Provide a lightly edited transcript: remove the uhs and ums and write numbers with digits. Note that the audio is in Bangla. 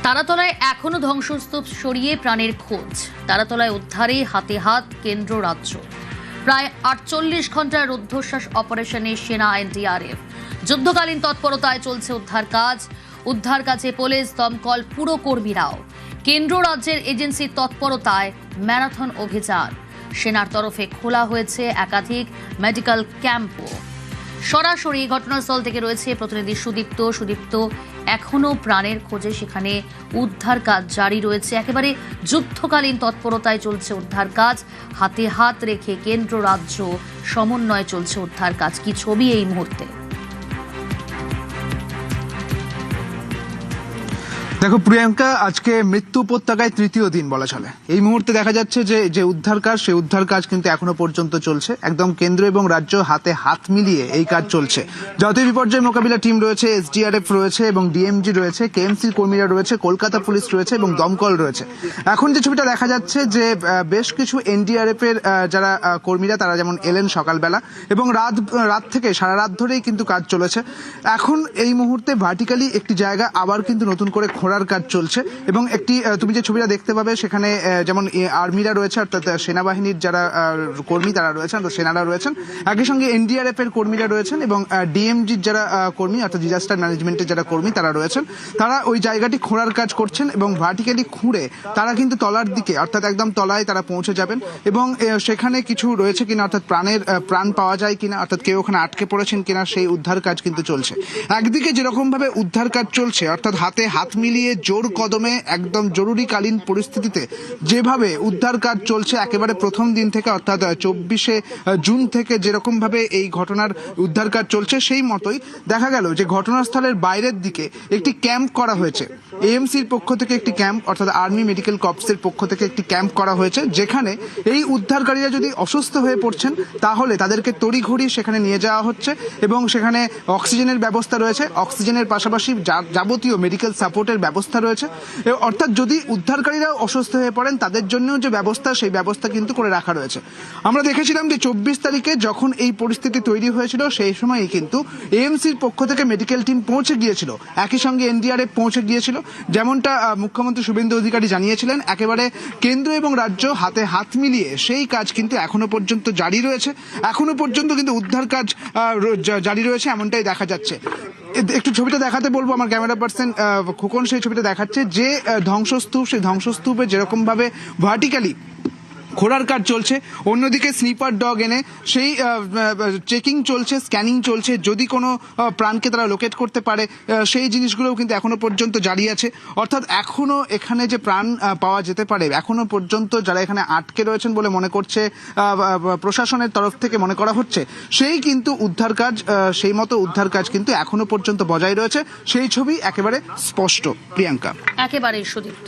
তারাতলায় এখনো ধ্বংসস্তূপ সরিয়ে প্রাণের খোঁজ। তারাতলায় উদ্ধারে হাতে হাত কেন্দ্র রাজ্য। প্রায় 48 ঘন্টার রুদ্ধশ্বাস অপারেশনে সেনা এনডিআরএফ। যুদ্ধকালীন তৎপরতায় চলছে উদ্ধার কাজে পুলিশ, দমকল, পুরকর্মীরাও। কেন্দ্র রাজ্যের এজেন্সির তৎপরতায় ম্যারাথন অভিযান। সেনার তরফে খোলা হয়েছে একাধিক মেডিকেল ক্যাম্পও। সরাসরি ঘটনাস্থল থেকে রয়েছে প্রতিনিধি সুদীপ্ত। এখনো প্রাণের খোঁজে সেখানে উদ্ধার কাজ জারি রয়েছে। একেবারে যুদ্ধকালীন তৎপরতায় চলছে উদ্ধার কাজ। হাতে হাত রেখে কেন্দ্র রাজ্য সমন্বয়ে চলছে উদ্ধার কাজ। কি ছবি এই মুহূর্তে? দেখো প্রিয়াঙ্কা, আজকে মৃত্যু উপত্যকায় তৃতীয় দিন বলা চলে। এই মুহূর্তে দেখা যাচ্ছে যে উদ্ধার কাজ, সেই উদ্ধার কাজ কিন্তু এখনো পর্যন্ত চলছে। একদম কেন্দ্র এবং রাজ্য হাতে হাত মিলিয়ে এই কাজ চলছে। জাতীয় বিপর্যয় মোকাবিলা টিম রয়েছে, এসডিআরএফ রয়েছে এবং ডিএমজি রয়েছে, কেএমসি কর্মীরা রয়েছে, কলকাতা পুলিশ রয়েছে এবং দমকল রয়েছে। এখন যে ছবিটা দেখা যাচ্ছে যে বেশ কিছু এনডিআরএফ এর যারা কর্মীরা তারা যেমন এলেন সকালবেলা এবং রাত থেকে সারা রাত ধরেই কিন্তু কাজ চলেছে। এখন এই মুহূর্তে ভার্টিক্যালি একটি জায়গা আবার কিন্তু নতুন করে খোঁড়ার কাজ চলছে এবং একটি তুমি যে ছবিটা দেখতে পাবে সেখানে যেমন আর্মিরা রয়েছে, অর্থাৎ সেনাবাহিনীর যারা কর্মী তারা রয়েছেন, সেনারা রয়েছেন, একই সঙ্গে এনডিআরএফ এর কর্মীরা রয়েছেন এবং ডিএমজির যারা কর্মী অর্থাৎ ডিজাস্টার ম্যানেজমেন্টের যারা কর্মী তারা রয়েছেন। তারা ওই জায়গাটি খোঁড়ার কাজ করছেন এবং ভার্টিক্যালি খুঁড়ে তারা কিন্তু তলার দিকে অর্থাৎ একদম তলায় তারা পৌঁছে যাবেন এবং সেখানে কিছু রয়েছে কিনা অর্থাৎ প্রাণ পাওয়া যায় কিনা, অর্থাৎ কেউ ওখানে আটকে পড়েছেন কিনা, সেই উদ্ধার কাজ কিন্তু চলছে। একদিকে যেরকম ভাবে উদ্ধার কাজ চলছে অর্থাৎ হাতে হাত মিলিয়ে জোর কদমে একদম জরুরিকালীন পরিস্থিতিতে যেভাবে উদ্ধার কাজ চলছে একেবারে প্রথম দিন থেকে অর্থাৎ 24শে জুন থেকে যেরকম ভাবে এই ঘটনার উদ্ধার কাজ চলছে, সেই মতোই দেখা গেল যে ঘটনাস্থলের বাইরের দিকে একটি ক্যাম্প করা হয়েছে। এএমসির পক্ষ থেকে একটি ক্যাম্প অর্থাৎ আর্মি মেডিকেল কর্পসের পক্ষ থেকে একটি ক্যাম্প করা হয়েছে, যেখানে এই উদ্ধারকারীরা যদি অসুস্থ হয়ে পড়ছেন তাহলে তাদেরকে তড়িঘড়ি সেখানে নিয়ে যাওয়া হচ্ছে এবং সেখানে অক্সিজেনের ব্যবস্থা রয়েছে। অক্সিজেনের পাশাপাশি যাবতীয় মেডিকেল সাপোর্টের ব্যবস্থা রয়েছে। অর্থাৎ যদি উদ্ধারকারীরা অসুস্থ হয়ে পড়েন তাদের জন্য যে ব্যবস্থা, সেই ব্যবস্থা কিন্তু করে রাখা রয়েছে। আমরা দেখেছিলাম যে 24 তারিখে যখন এই পরিস্থিতি তৈরি হয়েছিল সেই সময়ই কিন্তু এএমসির পক্ষ থেকে মেডিকেল টিম পৌঁছে গিয়েছিল, একই সঙ্গে এনডিআরএফ পৌঁছে গিয়েছিল। যেমনটা মুখ্যমন্ত্রী শুভেন্দু অধিকারী জানিয়েছিলেন, একেবারে কেন্দ্র এবং রাজ্য হাতে হাত মিলিয়ে সেই কাজ কিন্তু এখনো পর্যন্ত জারি রয়েছে। এখনো পর্যন্ত কিন্তু উদ্ধার কাজ জারি রয়েছে এমনটাই দেখা যাচ্ছে। একটু ছবিটা দেখাতে বলবো আমার ক্যামেরা পার্সন খোকন, সেই ছবিটা দেখাচ্ছে যে ধ্বংসস্তূপ, সেই ধ্বংসস্তূপে যেরকম ভাবে ভার্টিক্যালি খোঁড়ার কাজ চলছে, অন্যদিকে স্নিপার ডগ এনে সেই চেকিং চলছে, স্ক্যানিং চলছে, যদি কোনো প্রাণকে তারা লোকেট করতে পারে সেই জিনিসগুলোও কিন্তু এখনো পর্যন্ত জারি আছে। অর্থাৎ এখনো এখানে যে প্রাণ পাওয়া যেতে পারে এখনো পর্যন্ত যারা এখানে আটকে রয়েছেন বলে মনে করছে প্রশাসনের তরফ থেকে মনে করা হচ্ছে, সেই কিন্তু উদ্ধার কাজ, সেই মতো উদ্ধার কাজ কিন্তু এখনো পর্যন্ত বজায় রয়েছে। সেই ছবি একেবারে স্পষ্ট। প্রিয়াঙ্কা, একেবারে সুদীপ্ত।